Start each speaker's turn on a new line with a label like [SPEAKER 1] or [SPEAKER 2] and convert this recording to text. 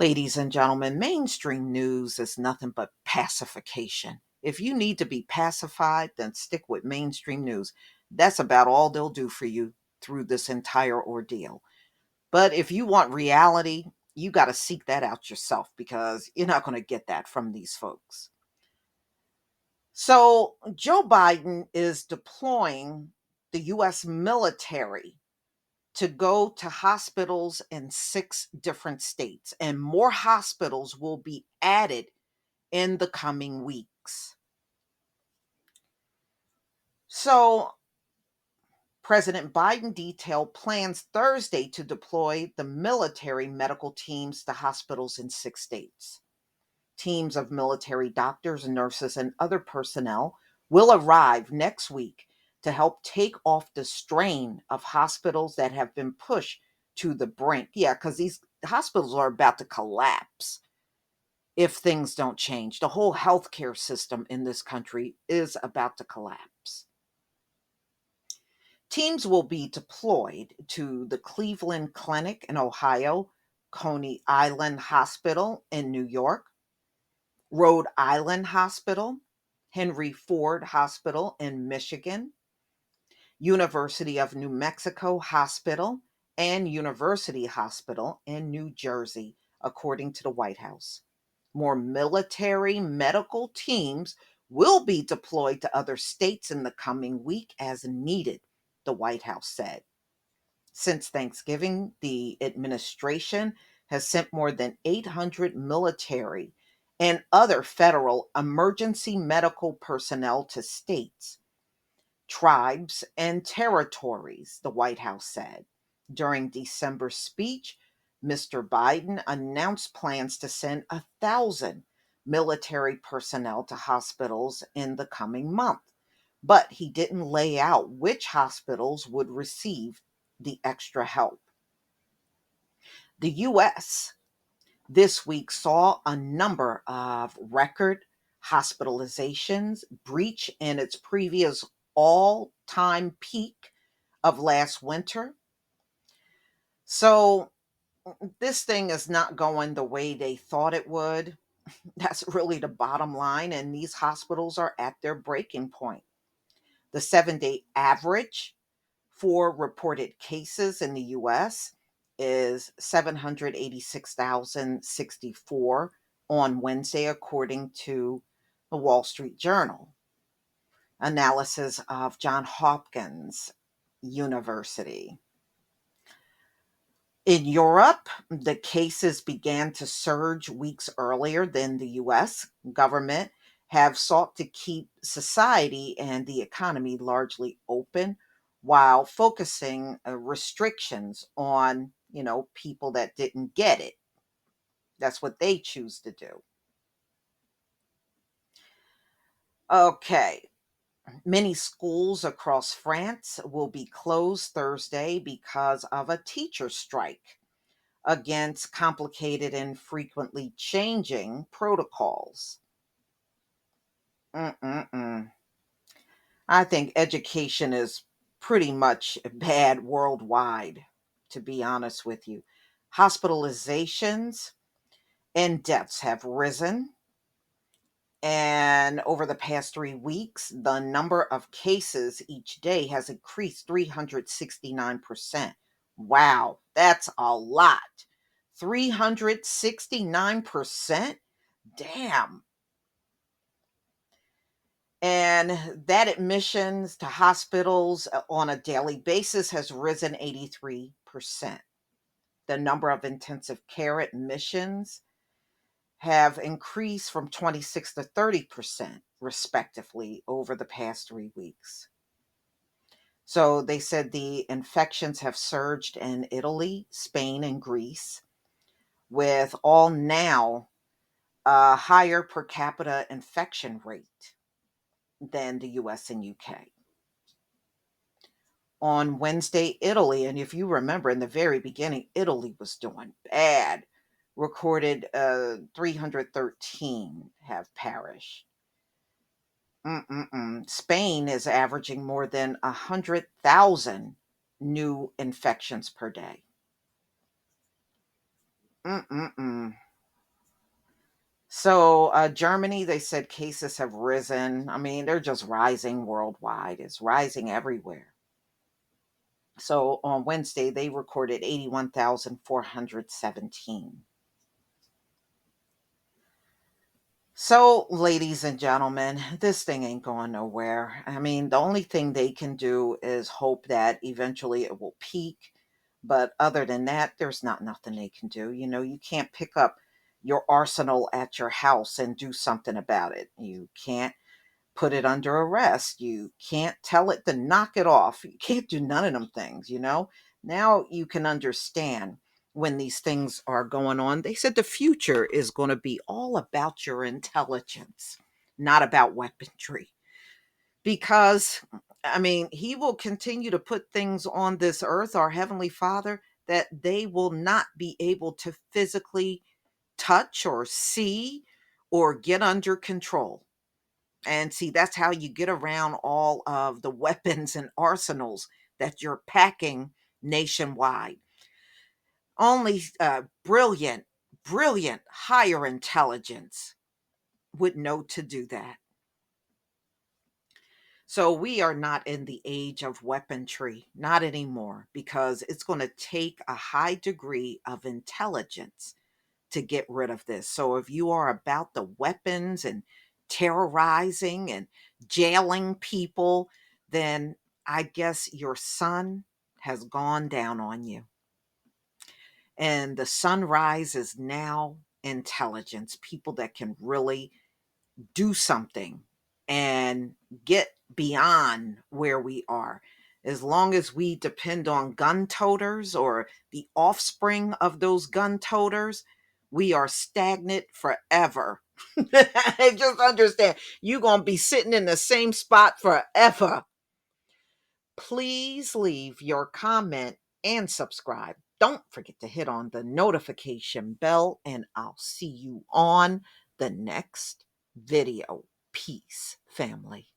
[SPEAKER 1] Ladies and gentlemen, mainstream news is nothing but pacification. If you need to be pacified, then stick with mainstream news. That's about all they'll do for you through this entire ordeal. But if you want reality, you got to seek that out yourself because you're not going to get that from these folks. So, Joe Biden is deploying the US military to go to hospitals in six different states, and more hospitals will be added in the coming weeks. So, President Biden detailed plans Thursday to deploy the military medical teams to hospitals in six states. Teams of military doctors, nurses, and other personnel will arrive next week to help take off the strain of hospitals that have been pushed to the brink. Yeah, because these hospitals are about to collapse if things don't change. The whole healthcare system in this country is about to collapse. Teams will be deployed to the Cleveland Clinic in Ohio, Coney Island Hospital in New York, Rhode Island Hospital, Henry Ford Hospital in Michigan, University of New Mexico Hospital, and University Hospital in New Jersey, according to the White House. More military medical teams will be deployed to other states in the coming week as needed, the White House said. Since Thanksgiving, the administration has sent more than 800 military and other federal emergency medical personnel to states, tribes, and territories, the White House said. During December's speech, Mr. Biden announced plans to send 1,000 military personnel to hospitals in the coming month, but he didn't lay out which hospitals would receive the extra help. The U.S. this week saw a number of record hospitalizations breach in its previous all time peak of last winter. So, this thing is not going the way they thought it would. That's really the bottom line. And these hospitals are at their breaking point. The 7-day average for reported cases in the US is 786,064 on Wednesday, according to the Wall Street Journal. Analysis of Johns Hopkins University. In Europe, the cases began to surge weeks earlier than the US. Government have sought to keep society and the economy largely open while focusing restrictions on, people that didn't get it. That's what they choose to do. Okay. Many schools across France will be closed Thursday because of a teacher strike against complicated and frequently changing protocols. Mm-mm-mm. I think education is pretty much bad worldwide, to be honest with you. Hospitalizations and deaths have risen. And over the past 3 weeks, the number of cases each day has increased 369%. Wow, that's a lot. 369%? Damn. And that admissions to hospitals on a daily basis has risen 83%. The number of intensive care admissions have increased from 26 to 30%, respectively, over the past 3 weeks. So they said the infections have surged in Italy, Spain, and Greece, with all now a higher per capita infection rate than the US and UK. On Wednesday, Italy, and if you remember in the very beginning, Italy was doing bad, recorded 313 have perished. Spain is averaging more than 100,000 new infections per day. Mm-mm-mm. So, Germany, they said cases have risen. I mean, they're just rising worldwide. It's rising everywhere. So, on Wednesday, they recorded 81,417. So, ladies and gentlemen, this thing ain't going nowhere. I mean, the only thing they can do is hope that eventually it will peak. But other than that, there's not nothing they can do. You know, you can't pick up your arsenal at your house and do something about it. You can't put it under arrest. You can't tell it to knock it off. You can't do none of them things, you know? Now you can understand when these things are going on. They said the future is going to be all about your intelligence, not about weaponry. Because, I mean, he will continue to put things on this earth, our Heavenly Father, that they will not be able to physically touch or see or get under control. And see, that's how you get around all of the weapons and arsenals that you're packing nationwide. Only brilliant, higher intelligence would know to do that. So we are not in the age of weaponry, not anymore, because it's going to take a high degree of intelligence to get rid of this. So if you are about the weapons and terrorizing and jailing people, then I guess your sun has gone down on you. And the sunrise is now intelligence, people that can really do something and get beyond where we are. As long as we depend on gun toters or the offspring of those gun toters, we are stagnant forever. Just understand, you're going to be sitting in the same spot forever. Please leave your comment and subscribe. Don't forget to hit on the notification bell, and I'll see you on the next video. Peace, family.